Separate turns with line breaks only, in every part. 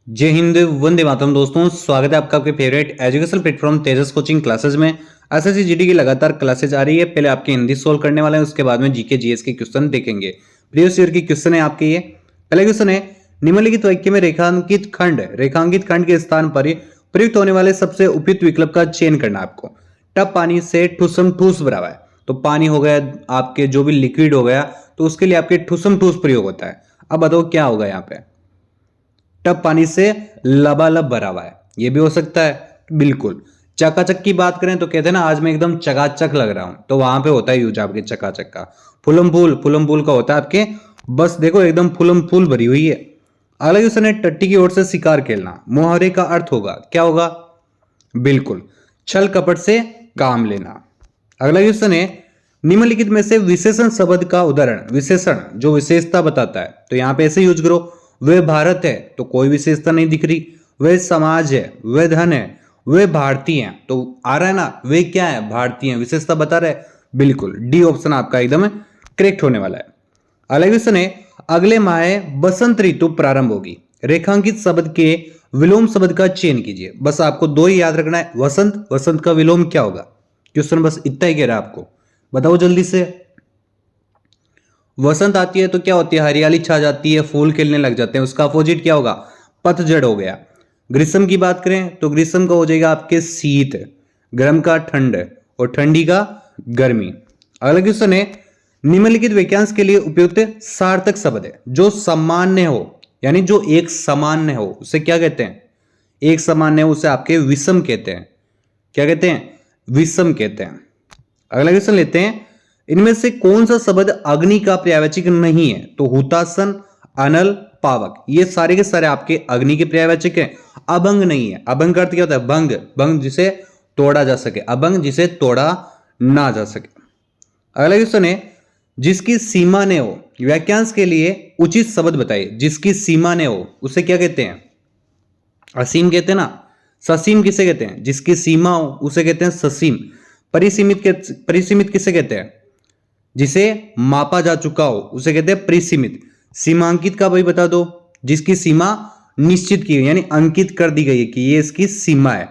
जय हिंद, वंदे मातरम। दोस्तों, स्वागत है आपका आपके फेवरेट एजुकेशन प्लेटफॉर्म तेजस कोचिंग क्लासेस में। एसएससी जीडी की लगातार क्लासेज आ रही है। पहले आपके हिंदी सोल्व करने वाले हैं, उसके बाद में जीके जीएस के क्वेश्चन देखेंगे। प्रीवियस ईयर की क्वेश्चन है आपके ये। पहला क्वेश्चन है, निम्नलिखित वाक्य में रेखांकित खंड के स्थान पर प्रयुक्त होने वाले सबसे उपयुक्त विकल्प का चयन करना है आपको। टब पानी से ठुसम ठूस भरा हुआ है, तो पानी हो गया आपके, जो भी लिक्विड हो गया तो उसके लिए आपके ठुसम ठूस प्रयोग होता है। अब बताओ क्या होगा यहाँ पे। टब पानी से लबालब भरा हुआ है, ये भी हो सकता है बिल्कुल। चकाचक की बात करें तो कहते हैं ना, आज मैं एकदम चकाचक लग रहा हूं, तो वहां पे होता है यूज आपके चकाचक का। फुलम फूल का होता है आपके, बस देखो एकदम फुलम फूल भरी हुई है। अगला क्वेश्चन है, टट्टी की ओर से शिकार खेलना। मुहावरे का अर्थ होगा, क्या होगा? बिल्कुल, छल कपट से काम लेना। अगला क्वेश्चन है, निम्नलिखित में से विशेषण शब्द का उदाहरण। विशेषण जो विशेषता बताता है, तो यहां पे ऐसे यूज करो। वह भारत है, तो कोई विशेषता नहीं दिख रही। वह समाज है, वह धन है, वे भारतीय हैं, तो आ रहा है ना, वे क्या है? भारतीय हैं, विशेषता बता रहे। बिल्कुल, डी ऑप्शन आपका एकदम करेक्ट होने वाला है। अगला क्वेश्चन है, अगले माह बसंत ऋतु प्रारंभ होगी। रेखांकित शब्द के विलोम शब्द का चयन कीजिए। बस आपको दो ही याद रखना है, वसंत, वसंत का विलोम क्या होगा। क्वेश्चन बस इतना ही कह रहा है आपको, बताओ जल्दी से। वसंत आती है तो क्या होती है? हरियाली छा जाती है, फूल खिलने लग जाते हैं। उसका अपोजिट क्या होगा? पतझड़ हो गया। ग्रीष्म की बात करें तो ग्रीष्म का हो जाएगा आपके शीत, गर्म का ठंड, और ठंडी का गर्मी। अगला क्वेश्चन है, निम्नलिखित वाक्यांश के लिए उपयुक्त सार्थक शब्द है। जो सामान्य हो, यानी जो एक सामान्य हो, उसे क्या कहते हैं? एक सामान्य हो उसे आपके विषम कहते हैं। क्या कहते हैं? विषम कहते हैं। अगला क्वेश्चन लेते हैं, इनमें से कौन सा शब्द अग्नि का पर्यायवाचक नहीं है? तो हुतासन, अनल, पावक, ये सारे के सारे आपके अग्नि के पर्यायवाचक हैं। अभंग नहीं है। अभंग का अर्थ क्या होता है? भंग, भंग जिसे तोड़ा जा सके, अभंग जिसे तोड़ा ना जा सके। अगला क्वेश्चन है, जिसकी सीमा ने हो, वाक्यांश के लिए उचित शब्द बताइए। जिसकी सीमा ने हो उसे क्या कहते हैं? असीम कहते हैं ना। ससीम किसे कहते हैं? जिसकी सीमा हो उसे कहते हैं ससीम। परिसीमित किसे कहते हैं? जिसे मापा जा चुका हो उसे कहते हैं परिसीमित। सीमांकित का भाई बता दो, जिसकी सीमा निश्चित की यानी अंकित कर दी गई है कि ये इसकी सीमा है,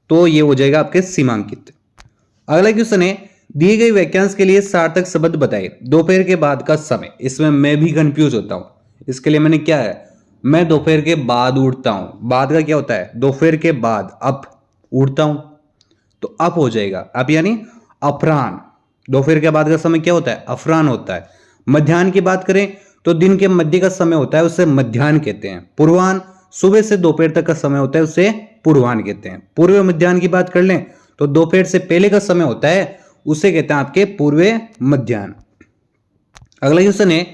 तो ये हो जाएगा आपके सीमांकित। अगला क्वेश्चन है, दिए गए वाक्यांश के लिए सार्थक शब्द बताइए। दोपहर के बाद का समय, इसमें मैं भी कंफ्यूज होता हूं। इसके लिए मैंने क्या है, मैं दोपहर के बाद उठता हूं। बाद का क्या होता है? दोपहर के बाद, अप उठता हूं, तो अप हो जाएगा। अप यानी अपराह्न। दोपहर के बाद का समय क्या होता है? अपराह्न होता है। मध्याह्न की बात करें तो दिन के मध्य का समय होता है, उसे मध्याह्न कहते हैं। पूर्वाह्न सुबह से दोपहर तक का समय होता है, उसे पूर्वाह्न कहते हैं। पूर्व मध्याह्न की बात कर लें तो दोपहर से पहले का समय होता है, उसे कहते हैं आपके पूर्व मध्याह्न। अगला क्वेश्चन है,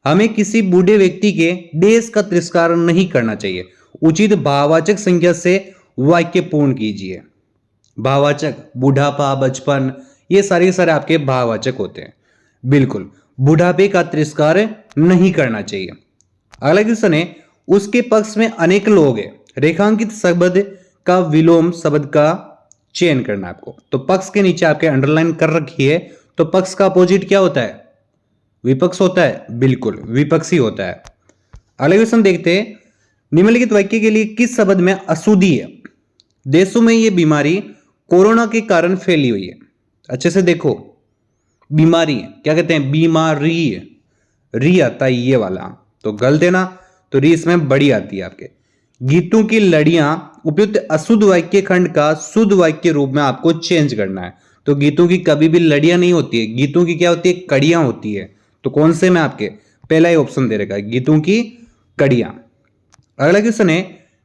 हमें किसी बूढ़े व्यक्ति के देश का तिरस्कार नहीं करना चाहिए। उचित भाववाचक संख्या से वाक्य पूर्ण कीजिए। भाववाचक, बुढ़ापा, बचपन, ये सारे सारे आपके भाववाचक होते हैं। बिल्कुल, बुढ़ापे का तिरस्कार नहीं करना चाहिए। अगला क्वेश्चन है, उसके पक्ष में अनेक लोग हैं। रेखांकित शब्द का विलोम शब्द का चयन करना है आपको। तो पक्ष के नीचे आपके अंडरलाइन कर रखी है, तो पक्ष का अपोजिट क्या होता है? विपक्ष होता है। बिल्कुल, विपक्षी होता है। अगला क्वेश्चन देखते हैं, निम्नलिखित वाक्य के लिए किस शब्द में अशुद्धि है? देशों में यह बीमारी कोरोना के कारण फैली हुई है। अच्छे से देखो, बीमारी क्या कहते हैं? बीमारी, री आता है ये वाला, तो गलत है ना, तो री इसमें बड़ी आती है आपके। गीतों की लड़ियां उपयुक्त अशुद्ध वाक्य खंड का शुद्ध वाक्य रूप में आपको चेंज करना है। तो गीतों की कभी भी लड़ियां नहीं होती है, गीतों की क्या होती है? कड़ियां होती है। तो कौन से में आपके पहला ही ऑप्शन दे रखा है, गीतों की कड़ियां। अगला क्वेश्चन है,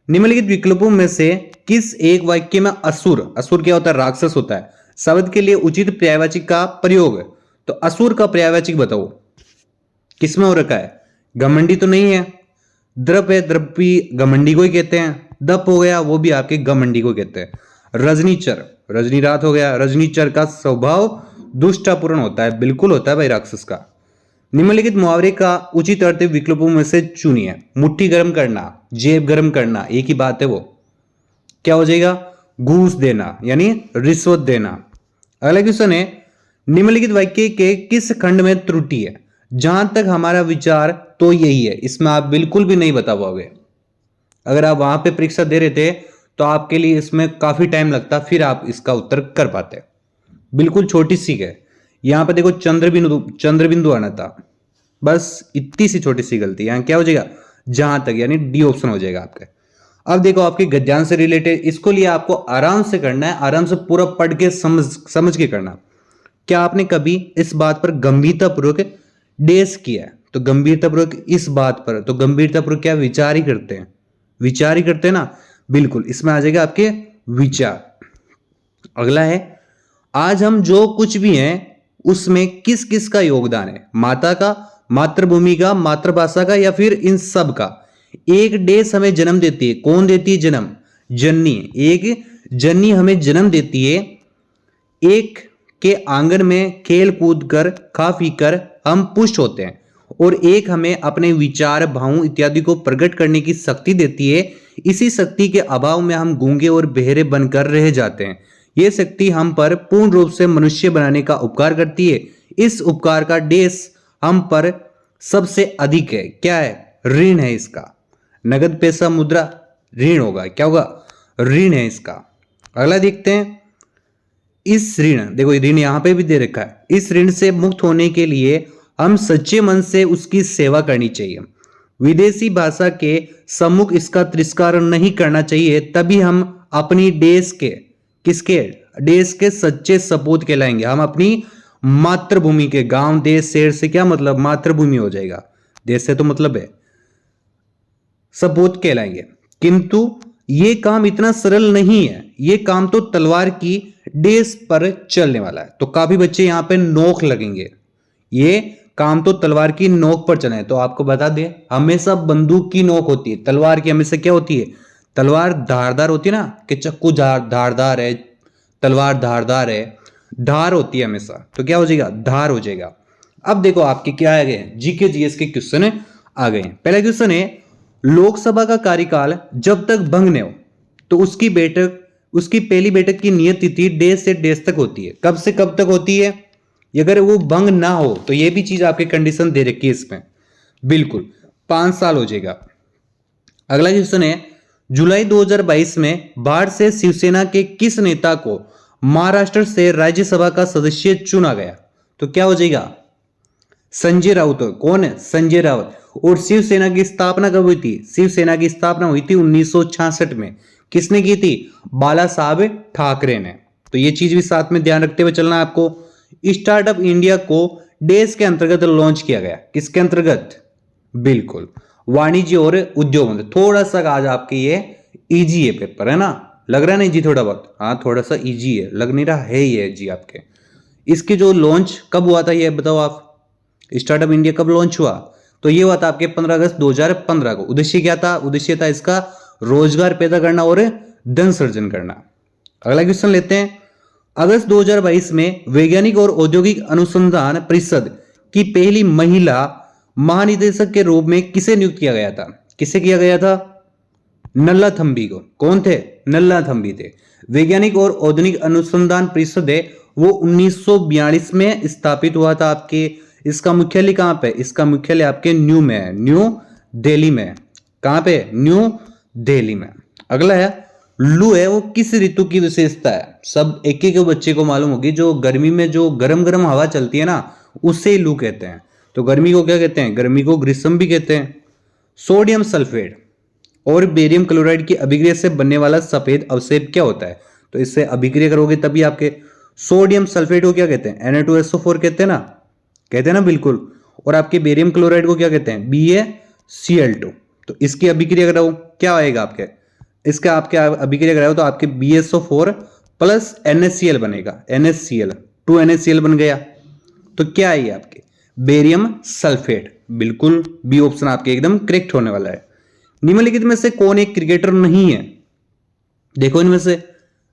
निम्नलिखित विकल्पों में से किस एक वाक्य में असुर, असुर क्या होता है? राक्षस होता है, शब्द के लिए उचित पर्यायवाची का प्रयोग? तो असुर का पर्यायवाची बताओ, किसमें हो रखा है? घमंडी तो नहीं है। द्रप है, द्रप भी घमंडी को ही कहते हैं। दप हो गया, वो भी आपके घमंडी को कहते हैं। रजनीचर, रजनी रात हो गया। रजनीचर का स्वभाव दुष्टापूर्ण होता है। बिल्कुल होता है भाई राक्षस का। निम्नलिखित मुहावरे का उचित अर्थ विकल्पों में से चुनिए। मुट्ठी गर्म करना, जेब गर्म करना, एक ही बात है, वो क्या हो जाएगा? घूस देना यानी रिश्वत देना। अगला क्वेश्चन है, निम्नलिखित वाक्य के किस खंड में त्रुटि है? जहां तक हमारा विचार तो यही है, इसमें आप बिल्कुल भी नहीं बता पाओगे। अगर आप वहां पे परीक्षा दे रहे थे तो आपके लिए इसमें काफी टाइम लगता, फिर आप इसका उत्तर कर पाते। बिल्कुल छोटी सी है। यहां पे देखो चंद्रबिंदु आना था, बस इतनी सी छोटी सी गलती। यहां क्या हो जाएगा, जहां तक, यानी डी ऑप्शन हो जाएगा आपके। अब देखो आपके गद्यांश से रिलेटेड, इसको लिए आपको आराम से करना है, आराम से पूरा पढ़ के समझ के करना। क्या आपने कभी इस बात पर गंभीरतापूर्वक डेस किया है? तो गंभीरतापूर्वक इस बात पर, तो गंभीरतापूर्वक क्या विचार ही करते हैं, विचार ही करते हैं ना, बिल्कुल इसमें आ जाएगा आपके विचार। अगला है, आज हम जो कुछ भी हैं उसमें किस किस का योगदान है? माता का, मातृभूमि का, मातृभाषा का, या फिर इन सब का? एक देश हमें जन्म देती है, कौन देती है जन्म? जननी। एक जननी हमें जन्म देती है, एक के आंगन में खेल कूद कर खा पी कर हम पुष्ट होते हैं, और एक हमें अपने विचार भावों इत्यादि को प्रकट करने की शक्ति देती है। इसी शक्ति के अभाव में हम गूंगे और बहरे बनकर रह जाते हैं। यह शक्ति हम पर पूर्ण रूप से मनुष्य बनाने का उपकार करती है। इस उपकार का देश हम पर सबसे अधिक है। क्या है? ऋण है इसका। नगद पैसा मुद्रा ऋण होगा, क्या होगा? ऋण है इसका। अगला देखते हैं, इस ऋण, देखो ऋण यहां पे भी दे रखा है, इस ऋण से मुक्त होने के लिए हम सच्चे मन से उसकी सेवा करनी चाहिए। विदेशी भाषा के सम्मुख इसका तिरस्कार नहीं करना चाहिए, तभी हम अपनी देश के, किसके? देश के सच्चे सपूत कहलाएंगे। हम अपनी मातृभूमि के, गांव देश शहर से क्या मतलब, मातृभूमि हो जाएगा, देश से तो मतलब है, सपूत कहलाएंगे। किंतु ये काम इतना सरल नहीं है, ये काम तो तलवार की देश पर चलने वाला है। तो काफी बच्चे यहां पे नोक लगेंगे, ये काम तो तलवार की नोक पर चले। तो आपको बता दें, हमेशा बंदूक की नोक होती है, तलवार की हमेशा क्या होती है? तलवार धारदार होती है ना, कि चक्कू धारदार है, तलवार धारदार है, धार होती है हमेशा। तो क्या हो जाएगा? धार हो जाएगा। अब देखो आपके क्या आ गए, जीके जीएस के क्वेश्चन आ गए। पहला क्वेश्चन है, लोकसभा का कार्यकाल जब तक भंग न हो तो उसकी पहली बैठक की नियत तिथि देश से देश तक होती है। कब से कब तक होती है? अगर वो भंग ना हो तो ये भी चीज आपके कंडीशन दे रखी है इसमें, बिल्कुल 5 साल हो जाएगा। अगला क्वेश्चन है, जुलाई 2022 में बाढ़ से शिवसेना के किस नेता को महाराष्ट्र से राज्यसभा का सदस्य चुना गया? तो क्या हो जाएगा? संजय राउत। कौन है? संजय राउत। और शिवसेना की स्थापना कब हुई थी? शिवसेना की स्थापना हुई थी 1966 में। किसने की थी? बाला साहब ठाकरे ने। तो ये चीज भी साथ में ध्यान रखते हुए चलना है आपको। स्टार्टअप इंडिया को देश के अंतर्गत लॉन्च किया गया। किसके अंतर्गत? बिल्कुल वाणिज्य और उद्योग मंत्री। थोड़ा सा आज आपके ये इजी है पेपर, है ना? लग रहा है ना इजी थोड़ा बहुत? हाँ थोड़ा सा इजी है, लग नहीं रहा है ये जी आपके। इसके जो लॉन्च कब हुआ था ये बताओ आप? स्टार्टअप इंडिया कब लॉन्च हुआ? तो ये हुआ था आपके 15 अगस्त 2015 को। उद्देश्य क्या था? उद्देश्य था इसका रोजगार पैदा करना और धन सृजन करना। अगला क्वेश्चन लेते हैं, अगस्त 2022 में वैज्ञानिक और औद्योगिक अनुसंधान परिषद की पहली महिला महानिदेशक के रूप में किसे नियुक्त किया गया था? किसे किया गया था? नल्ला थंबी को। कौन थे? नल्ला थंबी थे। वैज्ञानिक और औद्योगिक अनुसंधान परिषद है वो 1942 में स्थापित हुआ था आपके। इसका मुख्यालय कहां पे? इसका मुख्यालय आपके न्यू में है, न्यू दिल्ली में। कहां पे? न्यू दिल्ली में। अगला है, लू है वो किस ऋतु की विशेषता है? सब एक एक बच्चे को मालूम होगी, जो गर्मी में जो गरम गरम हवा चलती है ना, उससे ही लू कहते हैं। तो गर्मी को क्या कहते हैं? गर्मी को ग्रीष्म भी कहते हैं। सोडियम सल्फेट और बेरियम क्लोराइड की अभिक्रिया से बनने वाला सफेद अवशेष क्या होता है? तो इससे अभिक्रिया करोगे तभी आपके सोडियम सल्फेट को क्या कहते हैं? Na2SO4 कहते हैं ना, कहते हैं ना, बिल्कुल। और आपके बेरियम क्लोराइड को क्या कहते हैं? BaCl2। तो इसकी अभिक्रिया कराओ, क्या आएगा आपके? इसका आपके अभिक्रिया कराओ तो आपके BaSO4 प्लस NaCl बनेगा, NaCl, 2NaCl बन गया। तो क्या है ये आपके? Barium sulphate. बिल्कुल बी ऑप्शन आपके एकदम करेक्ट होने वाला है। निम्नलिखित में से कौन एक क्रिकेटर नहीं है? देखो इनमें से,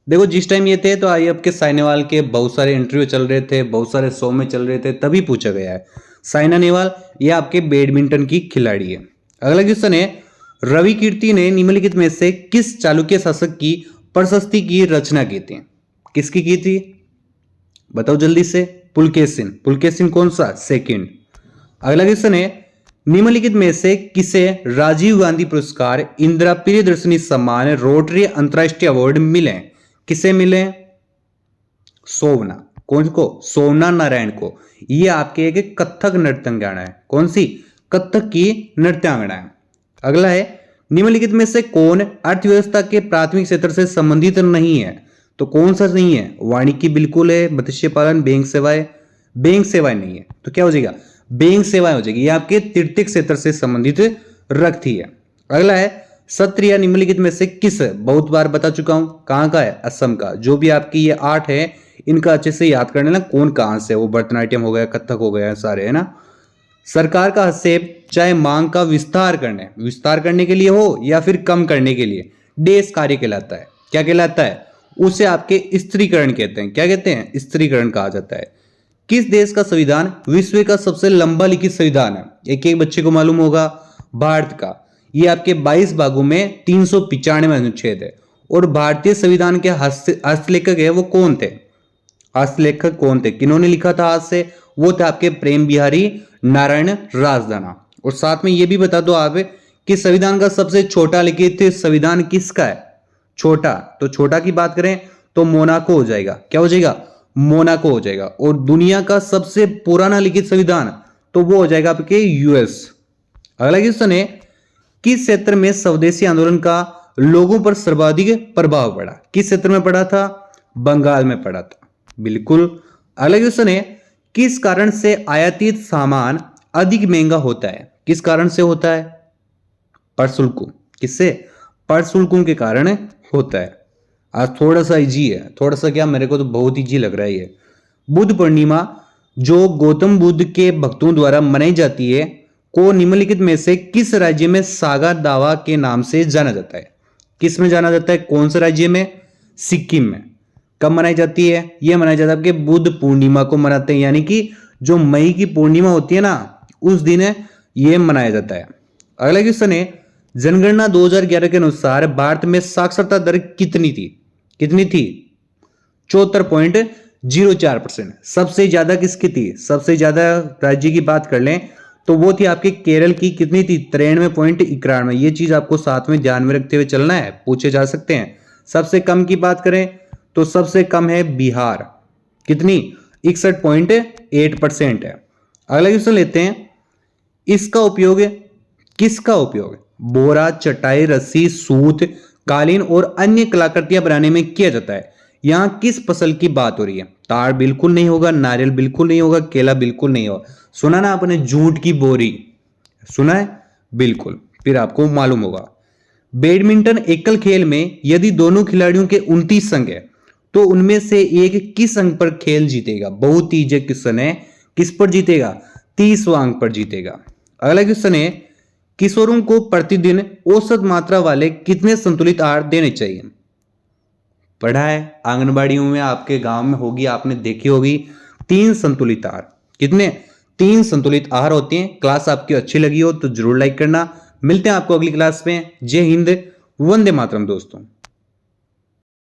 देखो जिस टाइम ये थे तो आई आपके साइनेवाल के बहुत सारे इंटरव्यू चल रहे थे, बहुत सारे शो में चल रहे थे, तभी पूछा गया है। साइना नेहवाल ये आपके बैडमिंटन की खिलाड़ी है। अगला क्वेश्चन है, रवि कीर्ति ने निम्नलिखित में से किस चालुक्य शासक की प्रशस्ति की रचना की थी? किसकी की थी? बताओ जल्दी से। पुलकेशिन। पुलकेशिन कौन सा? सेकंड। अगला क्वेश्चन है, निम्नलिखित में से किसे राजीव गांधी पुरस्कार, इंदिरा प्रियदर्शनी सम्मान, रोटरी अंतर्राष्ट्रीय अवार्ड मिले? किसे मिले? सोवना। कौन को? सोवना नारायण को। ये आपके एक कथक नृत्यांगना है। कौन सी? कथक की नृत्यांगना है। अगला है, निम्नलिखित में से कौन अर्थव्यवस्था के प्राथमिक क्षेत्र से संबंधित नहीं है? तो कौन सा नहीं है? वानिकी बिल्कुल है, मत्स्य पालन, बैंक सेवाएं, बैंक सेवाएं नहीं है। तो क्या हो जाएगा? बैंक सेवाएं हो जाएगी। ये आपके तृतीयक क्षेत्र से संबंधित रखती है। अगला है, सत्रिया निम्नलिखित में से किस, बहुत बार बता चुका हूं, कहां का है? असम का। जो भी आपकी ये 8 है इनका अच्छे से याद करने ना, कौन कहां से, वो भरतनाट्यम हो गया, कथक हो गया, सारे है ना। सरकार का हस्तक्षेप चाहे मांग का विस्तार करने के लिए हो या फिर कम करने के लिए, देश कार्य कहलाता है। क्या कहलाता है? उसे आपके स्त्रीकरण कहते हैं। क्या कहते हैं? स्त्रीकरण कहा जाता है। किस देश का संविधान विश्व का सबसे लंबा लिखित संविधान है? एक एक बच्चे को मालूम होगा, भारत का। ये आपके 22 भागों में 395 अनुच्छेद है। और भारतीय संविधान के हस्तलेखक है वो कौन थे? हस्तलेखक कौन थे? किन्होंने लिखा था हाथ से? वो थे आपके प्रेम बिहारी नारायण राजदाना। और साथ में ये भी बता दो आप कि संविधान का सबसे छोटा लिखित संविधान किसका है? छोटा। तो छोटा की बात करें तो मोनाको हो जाएगा। क्या हो जाएगा? मोनाको हो जाएगा। और दुनिया का सबसे पुराना लिखित संविधान तो वो हो जाएगा आपके यूएस। अगला क्वेश्चन है, किस क्षेत्र में स्वदेशी आंदोलन का लोगों पर सर्वाधिक प्रभाव पड़ा? किस क्षेत्र में पड़ा था? बंगाल में पड़ा था। बिल्कुल। अगला क्वेश्चन है, किस कारण से आयातित सामान अधिक महंगा होता है? किस कारण से होता है? प्रशुल्क। किससे? प्रशुल्कों के कारण होता है। आज थोड़ा सा इजी है, थोड़ा सा क्या, मेरे को तो बहुत इजी लग रहा है ये। बुद्ध पूर्णिमा जो गौतम बुद्ध के भक्तों द्वारा मनाई जाती है को निम्नलिखित में से किस राज्य में सागा दावा के नाम से जाना जाता है? किस में जाना जाता है? कौन से राज्य में? सिक्किम में। कब मनाई जाती है? यह मनाई जाता है आपके बुद्ध पूर्णिमा को मनाते हैं, यानी कि जो मई की पूर्णिमा होती है ना, उस दिन यह मनाया जाता है। अगला क्वेश्चन है, जनगणना 2011 के अनुसार भारत में साक्षरता दर कितनी थी? कितनी थी? 74.04%। सबसे ज्यादा किसकी थी? सबसे ज्यादा राज्य की बात कर लें तो वो थी आपके केरल की। कितनी थी? 93.91। ये चीज आपको साथ में ध्यान में रखते हुए चलना है, पूछे जा सकते हैं। सबसे कम की बात करें तो सबसे कम है बिहार। कितनी? 61.8% है। अगला क्वेश्चन लेते हैं, इसका उपयोग, किसका उपयोग बोरा, चटाई, रस्सी, सूत, कालीन और अन्य कलाकृतियां बनाने में किया जाता है? यहां किस फसल की बात हो रही है? ताड़ बिल्कुल नहीं होगा, नारियल बिल्कुल नहीं होगा, केला बिल्कुल नहीं होगा। सुना ना आपने जूट की बोरी? सुना है? बिल्कुल, फिर आपको मालूम होगा। बैडमिंटन एकल खेल में यदि दोनों खिलाड़ियों के 29 अंक है तो उनमें से एक किस अंक पर खेल जीतेगा? बहुत ही इजी क्वेश्चन है। किस पर जीतेगा? 30वां अंक पर जीतेगा। अगला क्वेश्चन है, किशोरों को प्रतिदिन औसत मात्रा वाले कितने संतुलित आहार देने चाहिए? पढ़ा है, आंगनबाड़ियों में आपके गांव में होगी, आपने देखी होगी। 3 संतुलित आहार। कितने? 3 संतुलित आहार होते हैं। क्लास आपकी अच्छी लगी हो तो जरूर लाइक करना। मिलते हैं आपको अगली क्लास में। जय हिंद, वंदे मातरम दोस्तों।